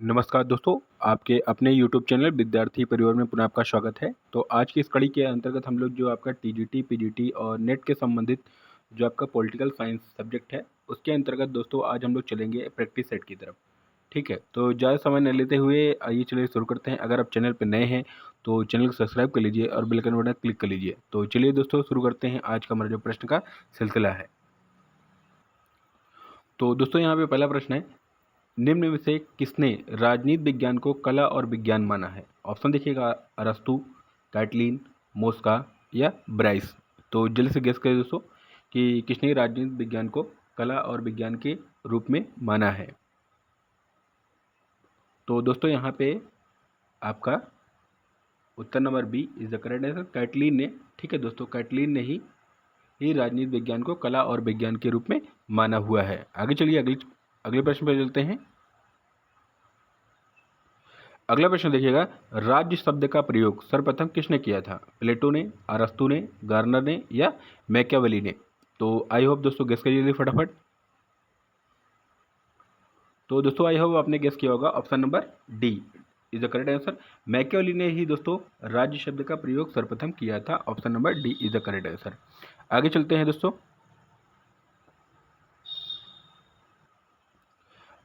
नमस्कार दोस्तों, आपके अपने यूट्यूब चैनल विद्यार्थी परिवार में पुनः आपका स्वागत है। तो आज की इस कड़ी के अंतर्गत हम लोग जो आपका टीजीटी, पीजीटी और नेट के संबंधित जो आपका पॉलिटिकल साइंस सब्जेक्ट है, उसके अंतर्गत दोस्तों आज हम लोग चलेंगे प्रैक्टिस सेट की तरफ। ठीक है, तो ज़्यादा समय न लेते हुए आइए चलिए शुरू करते हैं। अगर आप चैनल पर नए हैं तो चैनल को सब्सक्राइब कर लीजिए और बेल आइकन बटन क्लिक कर लीजिए। तो चलिए दोस्तों शुरू करते हैं आज का हमारा जो प्रश्न का सिलसिला है। तो दोस्तों यहाँ पे पहला प्रश्न है, निम्न में से किसने राजनीति विज्ञान को कला और विज्ञान माना है? ऑप्शन देखिएगा, अरस्तु, कैटलीन, मोस्का या ब्राइस। तो जल्दी से गेस करिए दोस्तों कि किसने राजनीति विज्ञान को कला और विज्ञान के रूप में माना है। तो दोस्तों यहाँ पे आपका उत्तर number B is the correct answer, Caitlin ने। ठीक है दोस्तों, कैटलीन ने ही राजनीति विज्ञान को कला और विज्ञान के रूप में माना हुआ है। आगे चलिए अगले प्रश्न पर चलते हैं। अगला प्रश्न देखिएगा, राज्य शब्द का प्रयोग सर्वप्रथम किसने किया था? प्लेटो ने, अरस्तु ने, गार्नर ने या मैकियावेली ने? तो आई होप दोस्तों गेस करिए फटाफट। तो दोस्तों आई होप आपने गेस किया होगा, option number D is the correct answer. Machiavelli ने ही दोस्तों राज्य शब्द का प्रयोग सर्वप्रथम किया था। Option number D is the correct answer. आगे चलते हैं दोस्तों।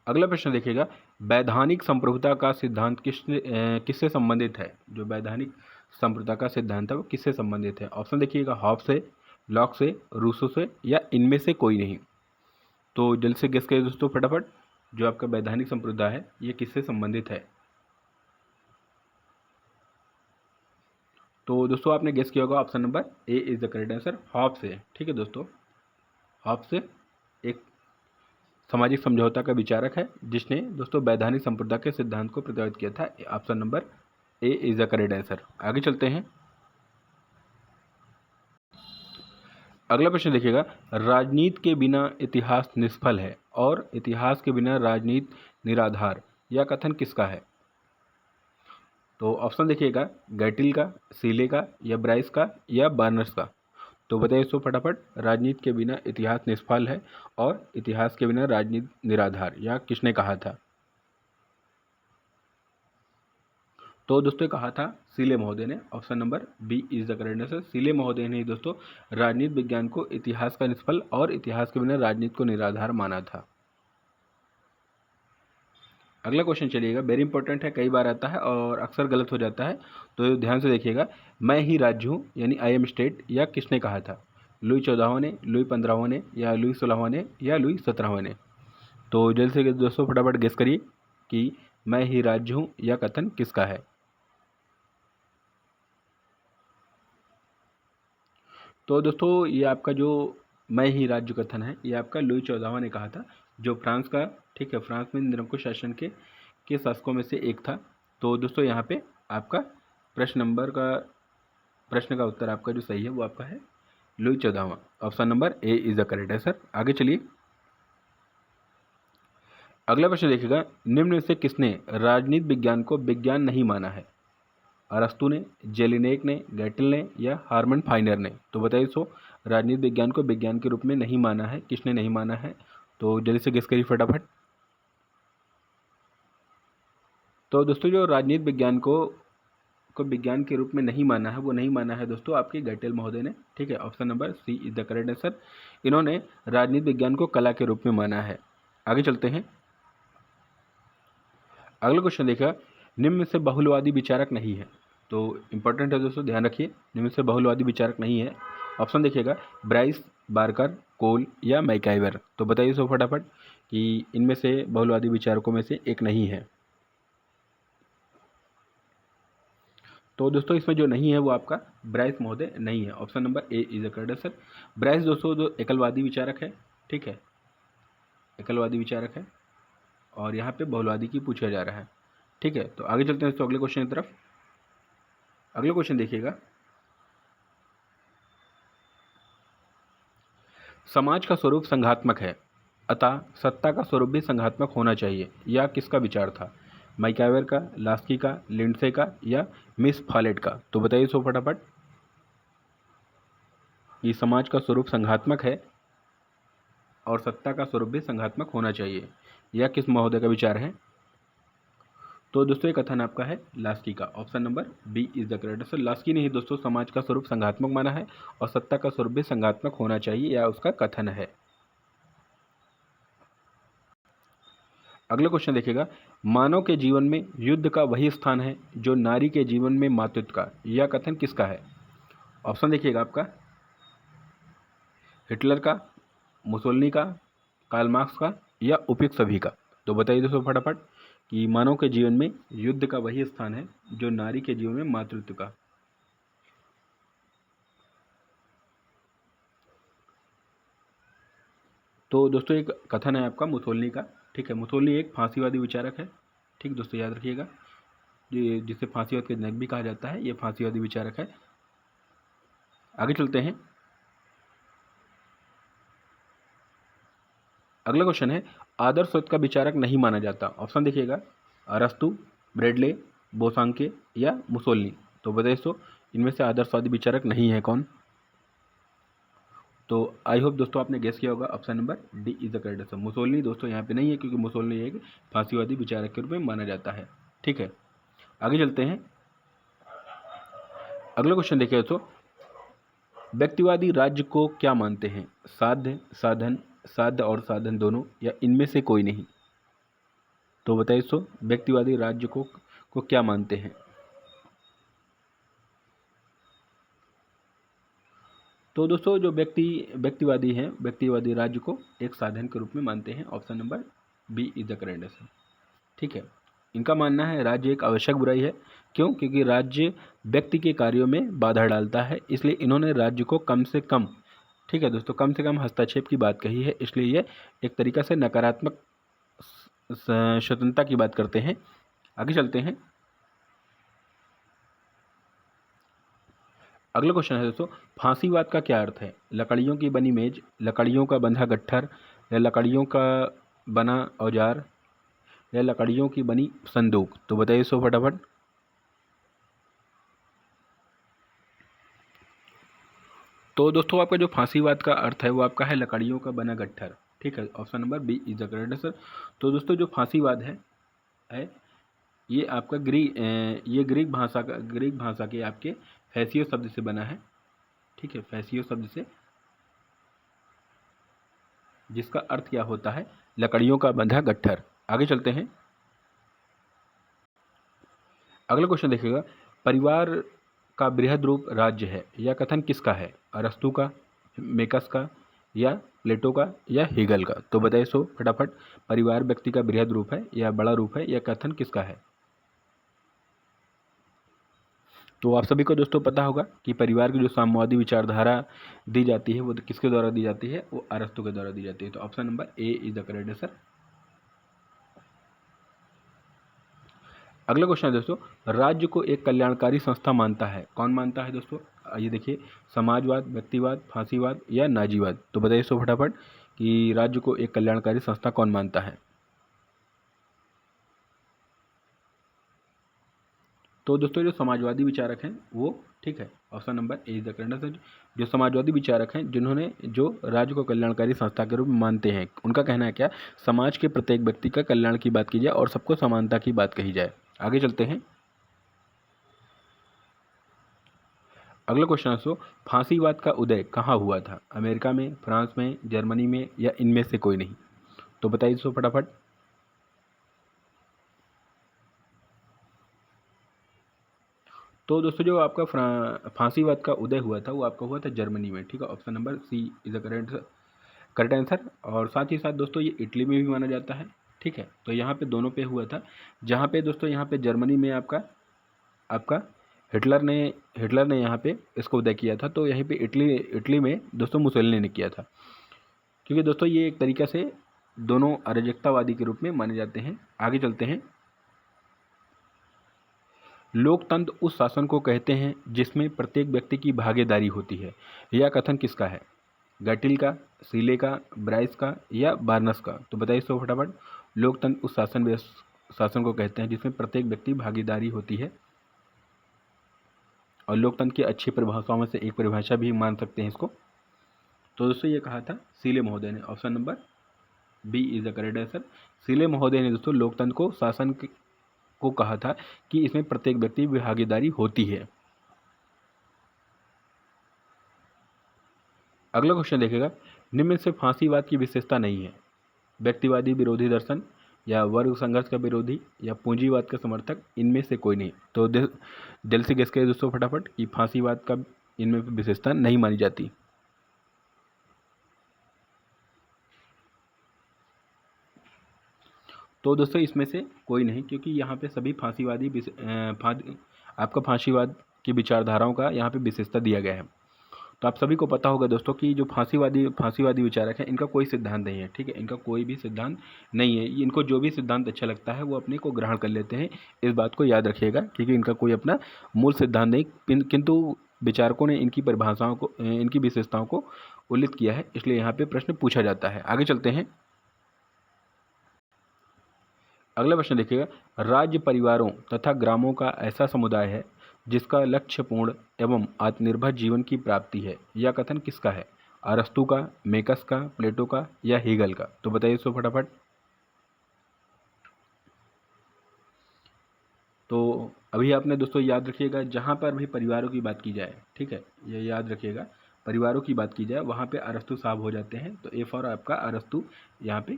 अगला प्रश्न देखिएगा, वैधानिक संप्रभुता का सिद्धांत किससे संबंधित है? जो वैधानिक संप्रभुता का सिद्धांत है वो किससे संबंधित है? ऑप्शन देखिएगा, हॉब्स से, लॉक से, रूसो से या इनमें से कोई नहीं। तो जल्द से गेस करिए दोस्तों फटाफट, जो आपका वैधानिक संप्रभुता है ये किससे संबंधित है? तो दोस्तों आपने गेस किया होगा, option number A is the correct answer, Hobbes से। ठीक है दोस्तों, हॉब्स से एक सामाजिक समझौता का विचारक है जिसने दोस्तों वैधानिक संप्रदाय के सिद्धांत को प्रतिपादित किया था। Option number A is the correct answer. आगे चलते हैं। अगला प्रश्न देखिएगा, राजनीति के बिना इतिहास निष्फल है और इतिहास के बिना राजनीति निराधार, यह कथन किसका है? तो ऑप्शन देखिएगा, गैटिल का, सीले का या ब्राइस का या बर्नर्स का। तो बताइए इसको फटाफट, राजनीति के बिना इतिहास निष्फल है और इतिहास के बिना राजनीति निराधार, यह किसने कहा था? तो दोस्तों कहा था सीले महोदय ने। Option number B is the correct answer. Seeley महोदय ने दोस्तों राजनीति विज्ञान को इतिहास का निष्फल और इतिहास के बिना राजनीति को निराधार माना था। अगला क्वेश्चन चलिएगा, वेरी इंपॉर्टेंट है, कई बार आता है और अक्सर गलत हो जाता है, तो ध्यान से देखिएगा। मैं ही राज्य हूँ यानी आई एम स्टेट, यह किसने कहा था? लुई 14वां ने, लुई 15वां ने या लुई 16वां ने या लुई 17वां ने? तो जल्द से दोस्तों फटाफट गेस करिए कि मैं ही राज्य हूँ यह कथन किसका है। तो दोस्तों ये आपका जो मैं ही राज्य कथन है ये आपका लुई 14वां ने कहा था, जो फ्रांस का, ठीक है, फ्रांस में निरंकुश शासन के शासकों में से एक था। तो दोस्तों यहाँ पे आपका प्रश्न का उत्तर आपका जो सही है वो आपका है लुई 14वां। Option number A is the correct है सर। आगे चलिए। अगला प्रश्न देखिएगा, निम्न में से किसने राजनीति विज्ञान को विज्ञान नहीं माना है? अरस्तु ने, जेलिनेक ने, गैटिल ने या हार्मन फाइनर ने? तो बताइए सो, राजनीति विज्ञान को विज्ञान के रूप में नहीं माना है, किसने नहीं माना है? तो जल्दी से गेस करिए फटाफट। तो दोस्तों जो राजनीति विज्ञान को विज्ञान के रूप में नहीं माना है वो नहीं माना है दोस्तों आपके गैटिल महोदय ने। ठीक है, option number C is the correct answer. इन्होंने राजनीति विज्ञान को कला के रूप में माना है। आगे चलते हैं। अगला क्वेश्चन देखा, निम्न में से बहुलवादी विचारक नहीं है। तो इंपॉर्टेंट है दोस्तों, ध्यान रखिए, निम्न से बहुलवादी विचारक नहीं है। ऑप्शन देखिएगा, ब्राइस, बार्कर, कोल या मैकाइवर। तो बताइए सो फटाफट कि इनमें से बहुलवादी विचारकों में से एक नहीं है। तो दोस्तों इसमें जो नहीं है वो आपका ब्राइस महोदय नहीं है। Option number A is the correct answer. Bryce दोस्तों जो एकलवादी विचारक है, ठीक है, एकलवादी विचारक है और यहाँ पे बहुलवादी की पूछा जा रहा है। ठीक है, तो आगे चलते हैं दोस्तों अगले क्वेश्चन की तरफ। अगला क्वेश्चन देखिएगा, समाज का स्वरूप संघात्मक है अतः सत्ता का स्वरूप भी संघात्मक होना चाहिए, यह किसका विचार था? मैकाइवर का, लास्की का, लिंडसे का या मिस फॉलेट का? तो बताइए सो फटाफट कि समाज का स्वरूप संघात्मक है और सत्ता का स्वरूप भी संघात्मक होना चाहिए, यह किस महोदय का विचार है? तो दोस्तों ये कथन आपका है लास्की का, option number B is the correct answer. Laski ने ही दोस्तों समाज का स्वरूप संघात्मक माना है और सत्ता का स्वरूप भी संघात्मक होना चाहिए, यह उसका कथन है। अगला क्वेश्चन देखिएगा, मानव के जीवन में युद्ध का वही स्थान है जो नारी के जीवन में मातृत्व का, यह कथन किसका है? ऑप्शन देखिएगा आपका, हिटलर का, मुसोलिनी का, कार्ल मार्क्स का या उपयुक्त सभी का। तो बताइए दोस्तों फटाफट कि मानव के जीवन में युद्ध का वही स्थान है जो नारी के जीवन में मातृत्व का। तो दोस्तों एक कथन है आपका मुसोलिनी का, ठीक है। मुसोलिनी एक फांसीवादी विचारक है, ठीक दोस्तों याद रखिएगा, ये जिसे फांसीवाद के जनक भी कहा जाता है, ये फांसीवादी विचारक है। आगे चलते हैं। अगला क्वेश्चन है, आदर्शवाद का विचारक नहीं माना जाता। ऑप्शन देखिएगा, अरस्तु, ब्रेडले, बोसांके या मुसोलिनी। तो बताइए दोस्तों इनमें से आदर्शवादी विचारक नहीं है कौन? तो आई होप दोस्तों आपने गेस किया होगा, option number D is the correct answer. Mussolini दोस्तों यहाँ पे नहीं है क्योंकि मुसोलिनी एक फांसीवादी विचारक के रूप में माना जाता है, ठीक है। आगे चलते हैं। अगला क्वेश्चन देखिए दोस्तों, व्यक्तिवादी राज्य को क्या मानते हैं? साध्य, साधन, साध्य और साधन दोनों या इनमें से कोई नहीं। तो बताइए दोस्तों व्यक्तिवादी राज्य को क्या मानते हैं? तो दोस्तों जो व्यक्तिवादी हैं, व्यक्तिवादी राज्य को एक साधन के रूप में मानते हैं। Option number B is the correct answer, ठीक है। इनका मानना है राज्य एक आवश्यक बुराई है। क्यों? क्योंकि राज्य व्यक्ति के कार्यों में बाधा डालता है, इसलिए इन्होंने राज्य को कम से कम, ठीक है दोस्तों, कम से कम हस्तक्षेप की बात कही है, इसलिए ये एक तरीक़ा से नकारात्मक स्वतंत्रता की बात करते हैं। आगे चलते हैं। अगला क्वेश्चन है दोस्तों, फांसीवाद का क्या अर्थ है? लकड़ियों की बनी मेज, लकड़ियों का बंधा गट्ठर या लकड़ियों का बना औजार या लकड़ियों की बनी संदूक। तो बताइए सो फटाफट। तो दोस्तों आपका जो फांसीवाद का अर्थ है वो आपका है लकड़ियों का बना गट्ठर, ठीक है। Option number B is the correct answer. तो दोस्तों जो फांसीवाद है ये आपका ग्रीक भाषा के आपके फैसियो शब्द से बना है, ठीक है, फैसियो शब्द से, जिसका अर्थ क्या होता है? लकड़ियों का बंधा गट्ठर। आगे चलते हैं। अगला क्वेश्चन देखिएगा, परिवार का बृहद रूप राज्य है, यह कथन किसका है? अरस्तु का, मेकस का या प्लेटो का या हेगल का। तो बताइए सो फटाफट, परिवार व्यक्ति का बृहद रूप है या बड़ा रूप है, यह कथन किसका है? तो आप सभी को दोस्तों पता होगा कि परिवार की जो साम्यवादी विचारधारा दी जाती है वो किसके द्वारा दी जाती है? वो अरस्तु के द्वारा दी जाती है। तो option number A is the correct answer. अगला क्वेश्चन है दोस्तों, राज्य को एक कल्याणकारी संस्था मानता है, कौन मानता है दोस्तों? ये देखिए, समाजवाद, व्यक्तिवाद, फांसीवाद या नाजीवाद। तो बताइए सो फटाफट कि राज्य को एक कल्याणकारी संस्था कौन मानता है? तो दोस्तों जो समाजवादी विचारक हैं वो, ठीक है, option number A is the correct answer. जो समाजवादी विचारक हैं जिन्होंने जो राज्य को कल्याणकारी संस्था के रूप में मानते हैं, उनका कहना है क्या? समाज के प्रत्येक व्यक्ति का कल्याण की बात की जाए और सबको समानता की बात कही जाए। आगे चलते हैं। अगला क्वेश्चन है, फांसीवाद का उदय कहाँ हुआ था? अमेरिका में, फ्रांस में, जर्मनी में या इनमें से कोई नहीं। तो बताइए सो फटाफट। तो दोस्तों जो आपका फांसीवाद का उदय हुआ था वो आपका हुआ था जर्मनी में, ठीक है। Option number C is the correct answer. और साथ ही साथ दोस्तों ये इटली में भी माना जाता है, ठीक है। तो यहाँ पे दोनों पे हुआ था, जहाँ पे दोस्तों यहाँ पे जर्मनी में आपका आपका हिटलर ने यहाँ पे इसको उदय किया था, तो यहीं पे इटली में दोस्तों मुसोलिनी ने किया था। क्योंकि दोस्तों ये एक तरीक़े से दोनों अराजकतावादी के रूप में माने जाते हैं। आगे चलते हैं। लोकतंत्र उस शासन को कहते हैं जिसमें प्रत्येक व्यक्ति की भागीदारी होती है, यह कथन किसका है? गैटिल का, सीले का, ब्राइस का या बार्नस का। तो बताइए सो फटाफट। लोकतंत्र उस शासन को कहते हैं जिसमें प्रत्येक व्यक्ति भागीदारी होती है, और लोकतंत्र की अच्छी परिभाषाओं में से एक परिभाषा भी मान सकते हैं इसको। तो दोस्तों ये कहा था सीले महोदय ने। Option number B is the correct answer. Seeley महोदय ने दोस्तों लोकतंत्र को को कहा था कि इसमें प्रत्येक व्यक्ति की भागीदारी होती है। अगला क्वेश्चन देखिएगा, निम्न में से फांसीवाद की विशेषता नहीं है? व्यक्तिवादी विरोधी दर्शन, या वर्ग संघर्ष का विरोधी, या पूंजीवाद का समर्थक, इनमें से कोई नहीं। तो दिल से गेस करिए दोस्तों फटाफट कि फांसीवाद का इनमें विशेषता नहीं मानी जाती। तो दोस्तों इसमें से कोई नहीं, क्योंकि यहाँ पे सभी आपका फांसीवाद की विचारधाराओं का यहाँ पे विशेषता दिया गया है। तो आप सभी को पता होगा दोस्तों कि जो फांसीवादी विचारक हैं, इनका कोई सिद्धांत नहीं है, ठीक है, इनका कोई भी सिद्धांत नहीं है। इनको जो भी सिद्धांत अच्छा लगता है वो अपने को ग्रहण कर लेते हैं। इस बात को याद रखिएगा, क्योंकि इनका कोई अपना मूल सिद्धांत नहीं, किंतु विचारकों ने इनकी परिभाषाओं को, इनकी विशेषताओं को उल्लेख किया है, इसलिए यहाँ पे प्रश्न पूछा जाता है। आगे चलते हैं। अगला प्रश्न देखिएगा, राज्य परिवारों तथा ग्रामों का ऐसा समुदाय है जिसका लक्ष्य पूर्ण एवं आत्मनिर्भर जीवन की प्राप्ति है। यह कथन किसका है? अरस्तू का, मेकस का, प्लेटो का, या हेगल का? तो बताइए इसको फटाफट। तो अभी आपने दोस्तों याद रखिएगा, जहाँ पर भी परिवारों की बात की जाए, ठीक है, ये याद रखिएगा, परिवारों की बात की जाए वहाँ पे अरस्तू साहब हो जाते हैं। तो ए फॉर आपका अरस्तू, यहाँ पे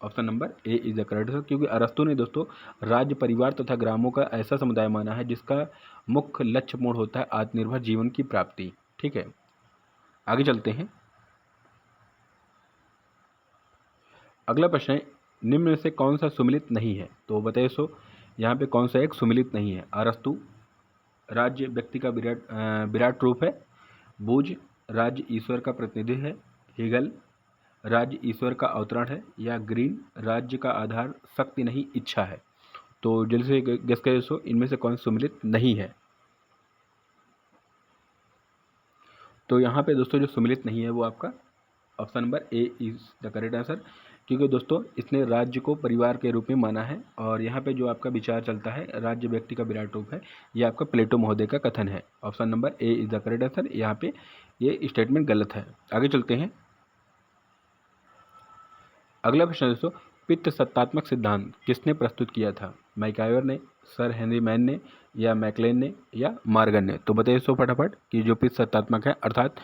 option number A is the correct answer, क्योंकि अरस्तू ने दोस्तों राज्य परिवार तथा ग्रामों का ऐसा समुदाय माना है जिसका मुख्य लक्ष्य पूर्ण होता है आत्मनिर्भर जीवन की प्राप्ति। ठीक है, आगे चलते हैं। अगला प्रश्न है, निम्न में से कौन सा सुमिलित नहीं है? तो बताइए सो यहाँ पे कौन सा एक सुमिलित नहीं है? अरस्तु, राज्य व्यक्ति का विराट रूप है। बुझ, राज्य ईश्वर का प्रतिनिधि है। हेगल, राज्य ईश्वर का अवतरण है। या ग्रीन, राज्य का आधार शक्ति नहीं इच्छा है। तो जल्दी से गेस करिए सो इनमें से कौन सुमिलित नहीं है? तो यहाँ पे दोस्तों जो सुमिलित नहीं है वो आपका option number A is the correct answer, क्योंकि दोस्तों इसने राज्य को परिवार के रूप में माना है। और यहाँ पे जो आपका विचार चलता है राज्य व्यक्ति का विराट रूप है, ये आपका प्लेटो महोदय का कथन है। Option number A is the correct answer, यहाँ पे ये स्टेटमेंट गलत है। आगे चलते हैं। अगला प्रश्न दोस्तों, पित्त सत्तात्मक सिद्धांत किसने प्रस्तुत किया था? मैकायर ने, सर हेनरी मैन ने, या मैकलेन ने, या मार्गन ने? तो बताइए सो फटाफट कि जो पित्त सत्तात्मक है, अर्थात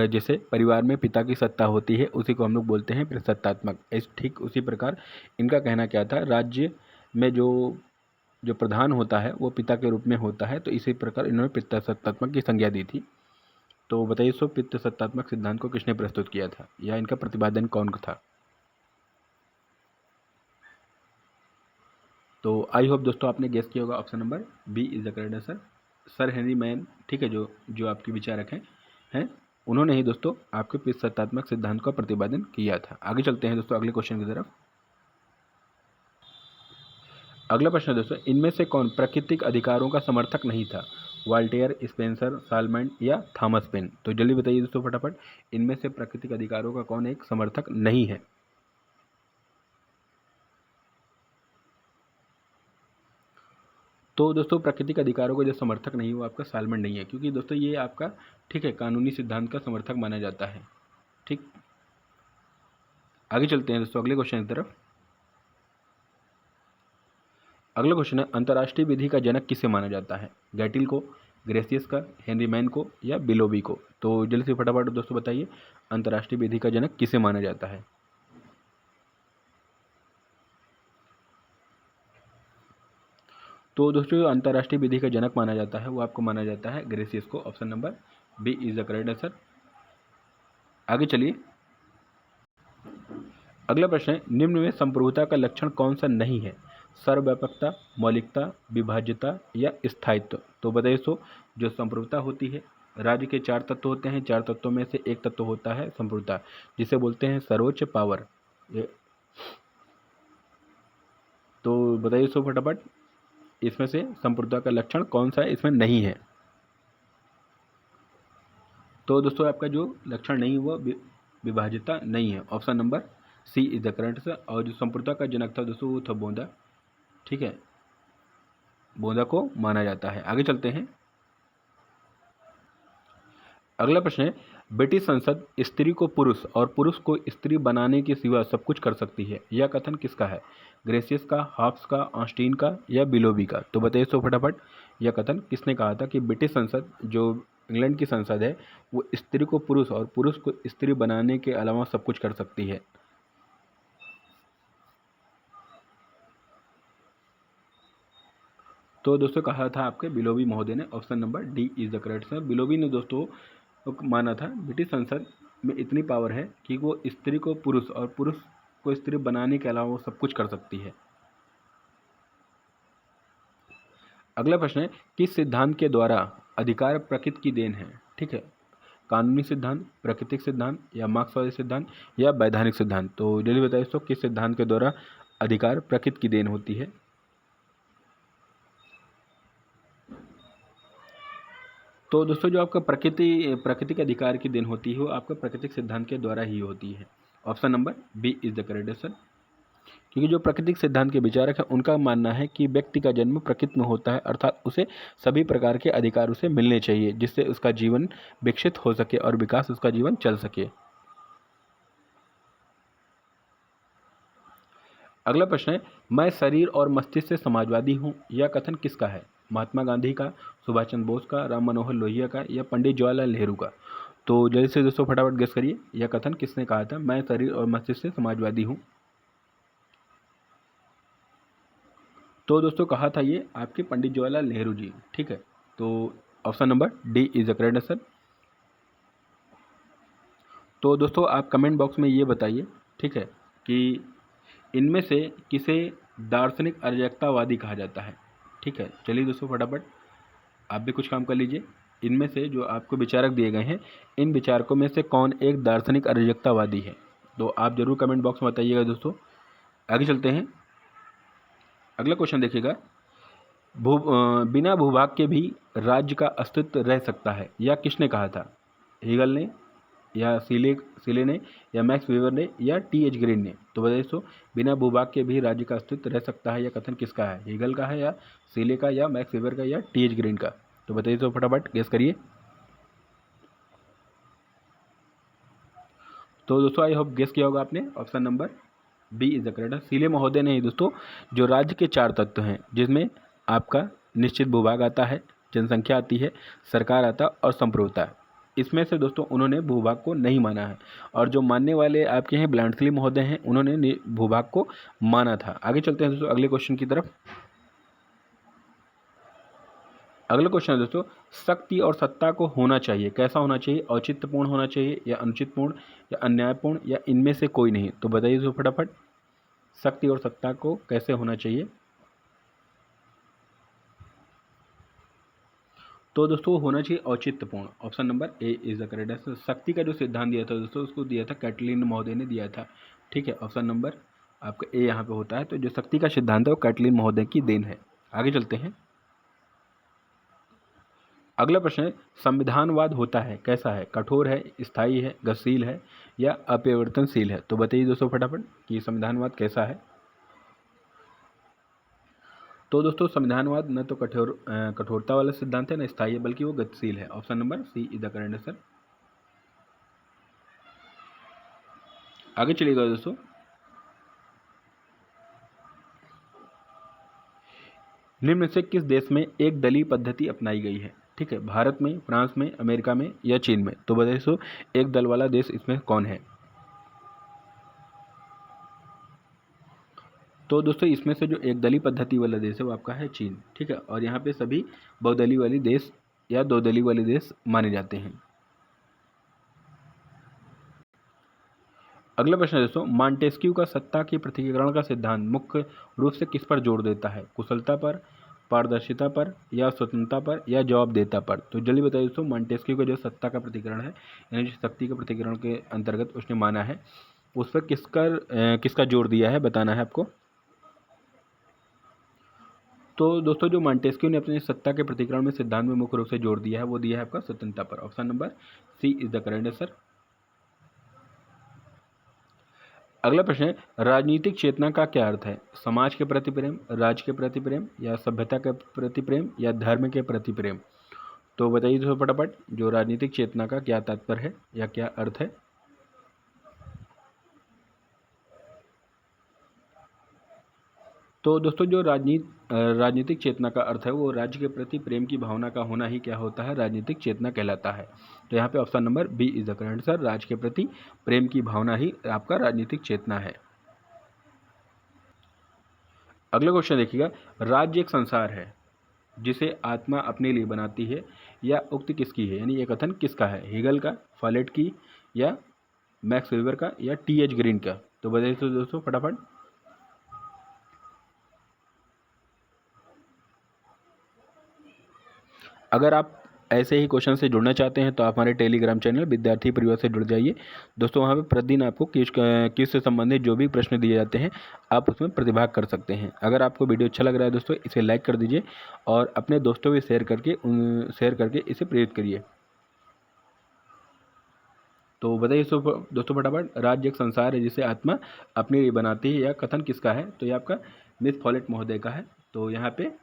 जैसे परिवार में पिता की सत्ता होती है उसी को हम लोग बोलते हैं पित्त सत्तात्मक। इस ठीक उसी प्रकार इनका कहना क्या था, राज्य में जो जो प्रधान होता है वो पिता के रूप में होता है, तो इसी प्रकार इन्होंने पित्त सत्तात्मक की संज्ञा दी थी। तो बताइए सो पित्त सत्तात्मक सिद्धांत को किसने प्रस्तुत किया था, या इनका प्रतिपादन कौन था? तो आई होप दोस्तों आपने गेस किया होगा, option number B is the correct answer, sir Henry Maine. ठीक है, जो जो आपके विचारक हैं उन्होंने ही दोस्तों आपके पित्त सत्तात्मक सिद्धांत का प्रतिपादन किया था। आगे चलते हैं दोस्तों अगले क्वेश्चन की तरफ। अगला प्रश्न है दोस्तों, इनमें से कौन प्राकृतिक अधिकारों का समर्थक नहीं था? वाल्टेयर, स्पेंसर, सालमैंड, या थॉमस पेन? तो जल्दी बताइए दोस्तों फटाफट, इनमें से प्राकृतिक अधिकारों का कौन एक समर्थक नहीं है? तो दोस्तों प्राकृतिक अधिकारों का जो समर्थक नहीं है वो आपका सालमैंड नहीं है, क्योंकि दोस्तों ये आपका ठीक है कानूनी सिद्धांत का समर्थक माना जाता है। ठीक, आगे चलते हैं दोस्तों अगले क्वेश्चन की तरफ। अगला क्वेश्चन है, अंतर्राष्ट्रीय विधि का जनक किसे माना जाता है? गैटिल को, ग्रेसियस का, हेनरी मैन को, या बिलोबी को? तो जल्दी से फटाफट दोस्तों बताइए, अंतर्राष्ट्रीय विधि का जनक किसे माना जाता है? तो दोस्तों जो अंतर्राष्ट्रीय विधि का जनक माना जाता है वो आपको माना जाता है ग्रेसियस को। Option number B is the correct answer. आगे चलिए। अगला प्रश्न है, निम्न में संप्रभुता का लक्षण कौन सा नहीं है? सर्वव्यापकता, मौलिकता, विभाज्यता, या स्थायित्व? तो बताइए सो जो संप्रभुता होती है, राज्य के 4 तत्व होते हैं, 4 तत्वों में से एक तत्व होता है संप्रभुता, जिसे बोलते हैं सर्वोच्च पावर। तो बताइए सो फटाफट, इसमें से संप्रभुता का लक्षण कौन सा है इसमें नहीं है? तो दोस्तों आपका जो लक्षण नहीं हुआ विभाज्यता नहीं है। Option number C is the correct answer. और जो संप्रभुता का जनक था दोस्तों वो था बोंदा। ठीक है, बोंदा को माना जाता है। आगे चलते हैं। अगला प्रश्न है, ब्रिटिश संसद स्त्री को पुरुष और पुरुष को स्त्री बनाने के सिवा सब कुछ कर सकती है, यह कथन किसका है? ग्रेशियस का, हाफ्स का, ऑस्टीन का या बिलोबी का? तो बताइए सो फटाफट, यह कथन किसने कहा था कि ब्रिटिश संसद जो इंग्लैंड की संसद है वो स्त्री को पुरुष और पुरुष को स्त्री बनाने के अलावा सब कुछ कर सकती है? तो दोस्तों कहा था आपके बिलोबी महोदय ने। Option number D is the correct answer. बिलोबी ने दोस्तों माना था ब्रिटिश संसद में इतनी पावर है कि वो स्त्री को पुरुष और पुरुष को स्त्री बनाने के अलावा वो सब कुछ कर सकती है। अगला प्रश्न है, किस सिद्धांत के द्वारा अधिकार प्रकृति की देन है? ठीक है, कानूनी सिद्धांत, प्राकृतिक सिद्धांत या मार्क्सवादी सिद्धांत या वैधानिक सिद्धांत? तो जल्दी बताइए दोस्तों, किस सिद्धांत के द्वारा अधिकार प्रकृति की देन होती है? तो दोस्तों जो आपका प्राकृतिक अधिकार की देन होती है वो आपका प्राकृतिक सिद्धांत के द्वारा ही होती है। Option number B is the correct answer. क्योंकि जो प्राकृतिक सिद्धांत के विचारक हैं उनका मानना है कि व्यक्ति का जन्म प्रकृति में होता है, अर्थात उसे सभी प्रकार के अधिकार उसे मिलने चाहिए जिससे उसका जीवन विकसित हो सके और विकास उसका जीवन चल सके। अगला प्रश्न है, मैं शरीर और मस्तिष्क से समाजवादी हूँ, यह कथन किसका है? महात्मा गांधी का, सुभाष चंद्र बोस का, राम मनोहर लोहिया का या पंडित जवाहरलाल नेहरू का? तो जल्दी से दोस्तों फटाफट गेस करिए, यह कथन किसने कहा था, मैं शरीर और मस्तिष्क से समाजवादी हूँ? तो दोस्तों कहा था ये आपके पंडित जवाहरलाल नेहरू जी। ठीक है, तो option number D is the correct answer. तो दोस्तों आप कमेंट बॉक्स में ये बताइए, ठीक है, कि इनमें से किसे दार्शनिक अराजकतावादी कहा जाता है? ठीक है, चलिए दोस्तों फटाफट आप भी कुछ काम कर लीजिए। इनमें से जो आपको विचारक दिए गए हैं, इन विचारकों में से कौन एक दार्शनिक अराजकतावादी है? तो आप जरूर कमेंट बॉक्स में बताइएगा दोस्तों। आगे चलते हैं, अगला क्वेश्चन देखिएगा। बिना भूभाग के भी राज्य का अस्तित्व रह सकता है, यह किसने कहा था? हीगल ने या सीले ने या मैक्स वेबर ने या टी.एच. ग्रीन ने? तो बताइए दोस्तों, बिना भूभाग के भी राज्य का अस्तित्व रह सकता है, यह कथन किसका है? हीगल का है या सीले का या मैक्स वेबर का या टी.एच. ग्रीन का? तो बताइए तो फटाफट गेस करिए। तो दोस्तों आई होप गेस किया होगा आपने। Option number B is the correct. Seeley महोदय ने ही दोस्तों जो राज्य के 4 तत्व हैं, जिसमें आपका निश्चित भूभाग आता है, जनसंख्या आती है, सरकार आता है और संप्रभुता, इसमें से दोस्तों उन्होंने भूभाग को नहीं माना है। और जो मानने वाले आपके हैं ब्लैंडस्ली महोदय हैं, उन्होंने भूभाग को माना था। आगे चलते हैं दोस्तों अगले क्वेश्चन की तरफ। अगला क्वेश्चन है दोस्तों, शक्ति और सत्ता को होना चाहिए, कैसा होना चाहिए? औचित्यपूर्ण होना चाहिए या अनुचितपूर्ण या अन्यायपूर्ण या इनमें से कोई नहीं? तो बताइए दोस्तों फटाफट, शक्ति और सत्ता को कैसे होना चाहिए? तो दोस्तों होना चाहिए औचित्यपूर्ण। Option number A is the correct answer. शक्ति का जो सिद्धांत दिया था दोस्तों, उसको दिया था कैटलिन महोदय ने दिया था। ठीक है, ऑप्शन नंबर आपका ए यहाँ पे होता है। तो जो शक्ति का सिद्धांत है वो कैटलिन महोदय की देन है। आगे चलते हैं, अगला प्रश्न है, संविधानवाद होता है कैसा है? कठोर है, स्थायी है, गतिशील है या अपरिवर्तनशील है? तो बताइए दोस्तों फटाफट कि संविधानवाद कैसा है। तो दोस्तों संविधानवाद न तो कठोरता वाला सिद्धांत है, न स्थायी है, बल्कि वो गतिशील है। Option number C is the correct answer. आगे चलिएगा दोस्तों, निम्न से किस देश में एक दलीय पद्धति अपनाई गई है? ठीक है, भारत में, फ्रांस में, अमेरिका में या चीन में? तो बताइए दोस्तों एक दल वाला देश इसमें कौन है? तो दोस्तों इसमें से जो एक दलीय पद्धति वाला देश है वो आपका है चीन। ठीक है, और यहाँ पे सभी बहुदलीय वाली देश या दो दलीय वाले देश माने जाते हैं। अगला प्रश्न है दोस्तों, मॉन्टेस्क्यू का सत्ता के पृथक्करण का सिद्धांत मुख्य रूप से किस पर जोर देता है? कुशलता पर, पारदर्शिता पर या स्वतंत्रता पर या जवाबदेहिता पर? तो जल्दी बताइए दोस्तों, मॉन्टेस्क्यू का जो सत्ता का पृथक्करण है, यानी जो शक्ति के पृथक्करण के अंतर्गत उसने माना है, उस पर किसका जोर दिया है बताना है आपको। तो दोस्तों जो मॉन्टेस्क्यू ने अपने सत्ता के प्रतिकरण में सिद्धांत में मुख्य रूप से जोर दिया है वो दिया है आपका स्वतंत्रता पर। Option number C is the correct answer. अगला प्रश्न है, राजनीतिक चेतना का क्या अर्थ है? समाज के प्रति प्रेम, राज्य के प्रति प्रेम या सभ्यता के प्रति प्रेम या धर्म के प्रति प्रेम? तो बताइए दोस्तों फटाफट, जो राजनीतिक चेतना का क्या तात्पर्य है या क्या अर्थ है। तो दोस्तों जो राजनीतिक चेतना का अर्थ है वो राज्य के प्रति प्रेम की भावना का होना ही क्या होता है, राजनीतिक चेतना कहलाता है। तो यहाँ पे option number B is the correct answer, राज्य के प्रति प्रेम की भावना ही आपका राजनीतिक चेतना है। अगला क्वेश्चन देखिएगा, राज्य एक संसार है जिसे आत्मा अपने लिए बनाती है, या उक्ति किसकी है, यानी ये कथन किसका है, हेगल का, फॉलेट की, या मैक्स वेबर का, या टी एच ग्रीन का। तो बताइए तो दोस्तों फटाफट। अगर आप ऐसे ही क्वेश्चन से जुड़ना चाहते हैं तो आप हमारे टेलीग्राम चैनल विद्यार्थी परिवार से जुड़ जाइए दोस्तों। वहाँ पे प्रतिदिन आपको किस से संबंधित जो भी प्रश्न दिए जाते हैं आप उसमें प्रतिभाग कर सकते हैं। अगर आपको वीडियो अच्छा लग रहा है दोस्तों, इसे लाइक कर दीजिए और अपने दोस्तों को शेयर करके इसे प्रेरित करिए। तो बताइए दोस्तों फटाफट, राज्य एक संसार है जिसे आत्मा अपने लिए बनाती है, या कथन किसका है। तो ये आपका मिस फॉलेट महोदय का है। तो यहाँ पे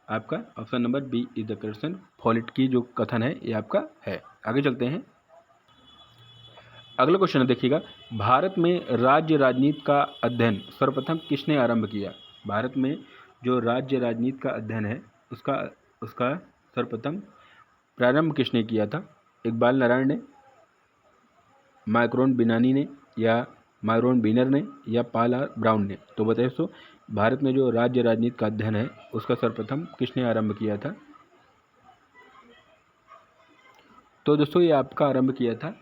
आपका option number B is the question, Follett की जो कथन है ये आपका है। आगे चलते हैं। अगला क्वेश्चन देखिएगा, भारत में राज्य राजनीति का अध्ययन सर्वप्रथम किसने आरंभ किया। भारत में जो राज्य राजनीति का अध्ययन है उसका उसका सर्वप्रथम प्रारंभ किसने किया था, इकबाल नारायण ने, माइक्रोन बिनानी ने, या माइरोन बीनर ने, या पाल आर ब्राउन ने। तो बताइए दोस्तों, भारत में जो राज्य राजनीति का अध्ययन है उसका सर्वप्रथम किसने आरंभ किया था। तो दोस्तों ये आपका आरंभ किया था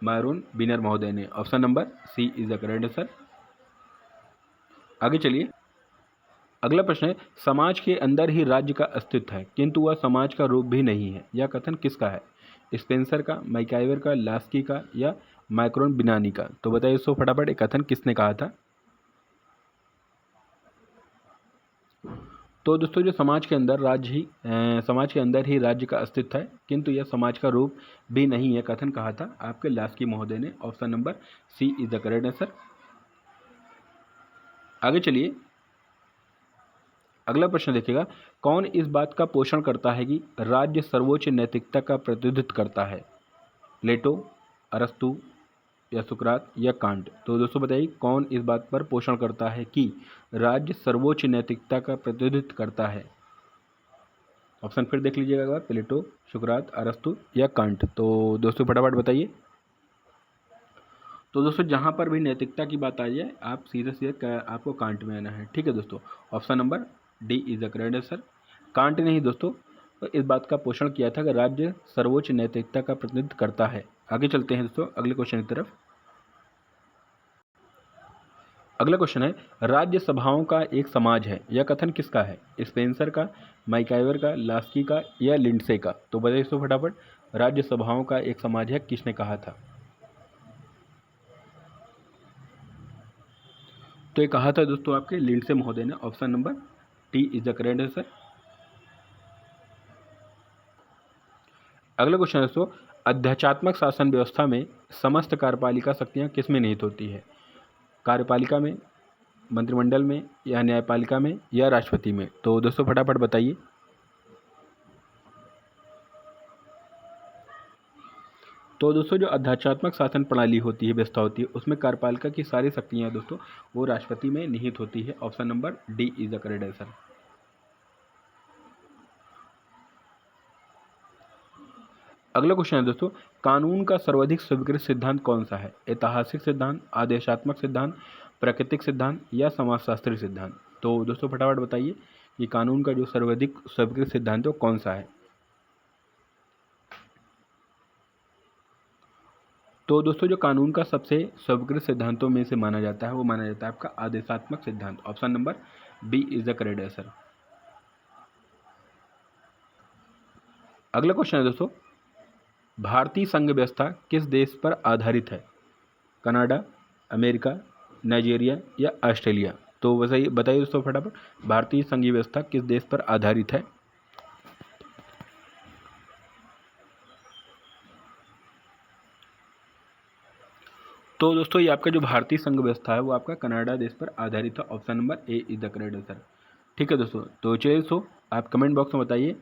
माइरोन बीनर महोदय ने। Option number C is the correct answer. आगे चलिए। अगला प्रश्न है, समाज के अंदर ही राज्य का अस्तित्व है किंतु वह समाज का रूप भी नहीं है, यह कथन किसका है, स्पेंसर का, मैकाइवर का, लास्की का, या माइक्रोन बिनानी का। तो बताइए दोस्तों फटाफट, एक कथन किसने कहा था। तो दोस्तों जो समाज के अंदर ही राज्य का अस्तित्व है किंतु यह समाज का रूप भी नहीं है, कथन कहा था आपके लास्की महोदय ने। Option number C is the correct answer. आगे चलिए। अगला प्रश्न देखिएगा, कौन इस बात का पोषण करता है कि राज्य सर्वोच्च नैतिकता का प्रतिनिधित्व करता है, प्लेटो, अरस्तु, या सुकरात, या कांट। तो दोस्तों बताइए कौन इस बात पर पोषण करता है कि राज्य सर्वोच्च नैतिकता का प्रतिनिधित्व करता है। ऑप्शन फिर देख लीजिएगा एक बार, प्लेटो, सुकरात, अरस्तु, या कांट। तो दोस्तों फटाफट बताइए। तो दोस्तों जहाँ पर भी नैतिकता की बात आई है आप सीधे आपको कांट में आना है। ठीक है दोस्तों, option number D is the correct answer. Can't ने ही दोस्तों इस बात का पोषण किया था कि राज्य सर्वोच्च नैतिकता का प्रतिनिधित्व करता है। आगे चलते हैं दोस्तों अगले क्वेश्चन की तरफ। अगला क्वेश्चन है, राज्य सभाओं का एक समाज है, यह कथन किसका है, स्पेंसर का, मैकाइवर का, लास्की का, या लिंडसे का। तो बताइए दोस्तों फटाफट, राज्य सभाओं का एक समाज है किसने कहा था। तो ये कहा था दोस्तों आपके लिंडसे महोदय ने। Option number T is the correct answer. अगला क्वेश्चन है दोस्तों, अध्यक्षात्मक शासन व्यवस्था में समस्त कार्यपालिका शक्तियां किस में निहित होती है, कार्यपालिका में, मंत्रिमंडल में, या न्यायपालिका में, या राष्ट्रपति में। तो दोस्तों फटाफट बताइए। तो दोस्तों जो अध्यक्षात्मक शासन प्रणाली होती है, व्यवस्था होती है, उसमें कार्यपालिका की सारी शक्तियां दोस्तों वो राष्ट्रपति में निहित होती है। Option number D is the correct answer. अगला क्वेश्चन है दोस्तों, कानून का सर्वाधिक स्वीकृत सिद्धांत कौन सा है, ऐतिहासिक सिद्धांत, आदेशात्मक सिद्धांत, प्राकृतिक सिद्धांत, या समाजशास्त्री सिद्धांत। तो दोस्तों फटाफट बताइए कि कानून का जो सर्वाधिक स्वीकृत सिद्धांत है वो कौन सा है। तो दोस्तों जो कानून का सबसे स्वीकृत सिद्धांतों में से माना जाता है वो माना जाता है आपका आदेशात्मक सिद्धांत। Option number B is the correct answer. अगला क्वेश्चन है दोस्तों, भारतीय संघ व्यवस्था किस देश पर आधारित है, कनाडा, अमेरिका, नाइजीरिया, या ऑस्ट्रेलिया। तो बताइए दोस्तों फटाफट, भारतीय संघीय व्यवस्था किस देश पर आधारित है। तो दोस्तों ये आपका जो भारतीय संघ व्यवस्था है वो आपका कनाडा देश पर आधारित है। Option number A is the correct answer. ठीक है दोस्तों, तो चलिए दोस्तों आप कमेंट बॉक्स में बताइए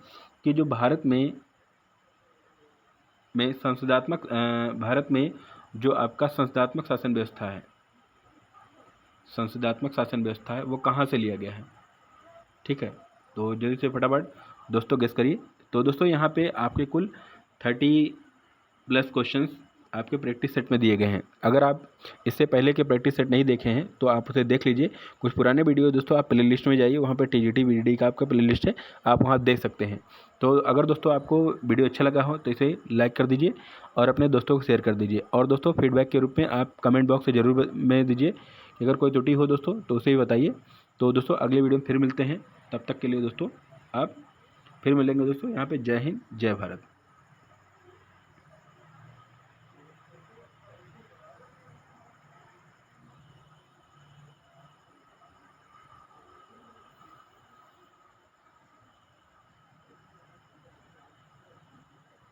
कि जो भारत में में भारत में जो आपका संसदात्मक शासन व्यवस्था है वो कहाँ से लिया गया है? ठीक है, तो जल्दी से फटाफट दोस्तों गेस करिए। तो दोस्तों यहाँ पे आपके कुल 30+ क्वेश्चंस आपके प्रैक्टिस सेट में दिए गए हैं। अगर आप इससे पहले के प्रैक्टिस सेट नहीं देखे हैं तो आप उसे देख लीजिए। कुछ पुराने वीडियो दोस्तों आप प्लेलिस्ट में जाइए, वहाँ पे टीजीटी वीडीडी का आपका प्लेलिस्ट है, आप वहाँ देख सकते हैं। तो अगर दोस्तों आपको वीडियो अच्छा लगा हो तो इसे लाइक कर दीजिए और अपने दोस्तों को शेयर कर दीजिए। और दोस्तों फीडबैक के रूप में आप कमेंट बॉक्स से ज़रूर में दीजिए। अगर कोई त्रुटि हो दोस्तों तो उसे भी बताइए। तो दोस्तों अगले वीडियो में फिर मिलते हैं, तब तक के लिए दोस्तों आप फिर मिलेंगे दोस्तों यहाँ पे। जय हिंद, जय भारत।